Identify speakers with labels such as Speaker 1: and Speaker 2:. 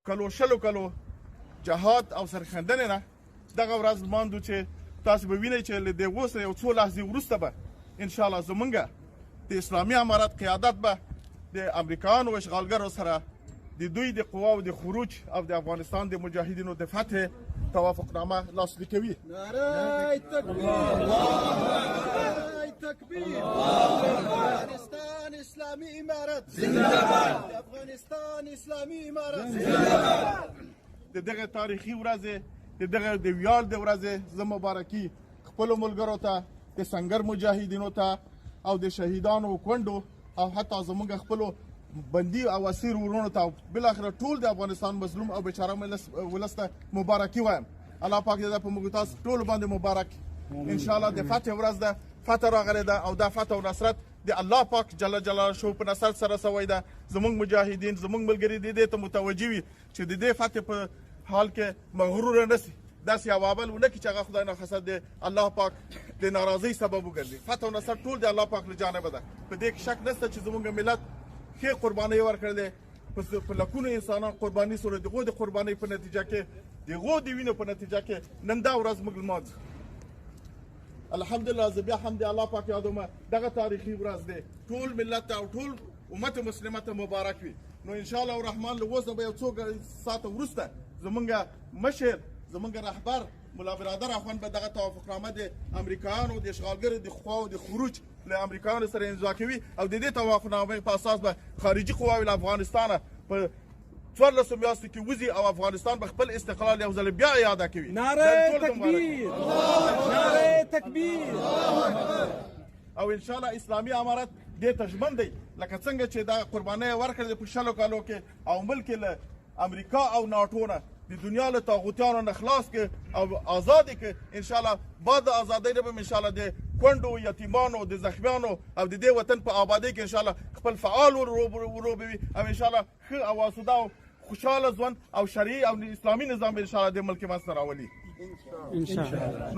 Speaker 1: کلو شلو کلو جهاد او سرښندنې نه دغه ورځ لمانځو چې تاسو به وینئ چې له دغو سره یو څو لحظې وروسته به انشاءالله زمونږ د اسلامي امارت قیادت به د امریکایانو اشغالګرو سره د دوی د قواو د خروج او د افغانستان د مجاهدینو د فتح توافقنامه لاسلیک کوي.
Speaker 2: نعره تکبیر، نعره تکبیر، افغانستان اسلامی امارت زنده‌باد، افغانستان اسلامی امارت زنده‌باد.
Speaker 1: د دغه تاریخي ورځې د دغه د ویاړ د ورځې زه مبارکي خپلو ملګرو ته د سنګر مجاهدینو ته او د شهیدانو کونډو او حتی زموږ خپلو بندي او اسیر ورونو ته بالاخره ټول د افغانستان مظلوم او بیچاره ولس ته مبارکي وایم. الله پاک دې په موږ تاسو ټولو باندې مبارک. انشاءالله د فتح ورځ ده، فتح راغلی ده او دا فتح او نصرت د الله پاک جل جلاله شو په نصرت سره سوی ده. زموږ مجاهدین زموږ ملګري دې ته متوجه وي چې د دې فتح په حال کې مغرور نه سي، داسې عوامل ونه کړي چې هغه خدای ناخواسته د الله پاک د ناراضۍ سبب وګرځي. فتح او نصرت ټول د الله پاک له جانبه ده. په دې کې شک نشته چې زموږ ملت ښې قربانۍ ورکړې دی. په لکونو انسانان قرباني سره دغو د قربانۍ په نتیجه کې دغو د وینو په نتیجه کې نن دا ورځ موږ لمانځو. الحمدلله زه بیا هم د الله پاک یادوم دغه تاریخي ورځ دی. ټول ملت ته او ټول امت مسلمه ته مبارک وي. نو انشاءالله الرحمن له اوس نه به یو څو ساعته وروسته زمونږ مشر زمونږ رهبر ملا برادر اخوان به دغه توافقنامه د امریکایانو د اشغالګرو د خواو د خروج له امریکایانو سره امضا کوي او د دې توافقنامې په اساس به خارجي قواوې له افغانستانه په 14 میاشتو کې وځي او افغانستان به خپل استقلال یو ځل بیا اعاده کوي.
Speaker 2: نعره تکبیر، نعره تکبیر.
Speaker 1: او انشاءالله اسلامي امارت دې ته ژمن دی لکه څنګه چې دا قربانۍ ورکړې په شلو کالو کې او ملک له امریکا او ناټو نه د دنیا له طاغوتیانو نه خلاص کړي او آزاد کړي. انشاءالله بعد د ازادۍ نه به انشاءالله د کونډو یتیمانو د زخمیانو او د دې وطن په آبادۍ کې انشاءالله خپل فعال وروبوي او انشاءالله ښه او آسوده او خوشحاله ژوند او شرعي او اسلامي نظام انشاءالله د ملک منځ ته راولي. انشاءالله.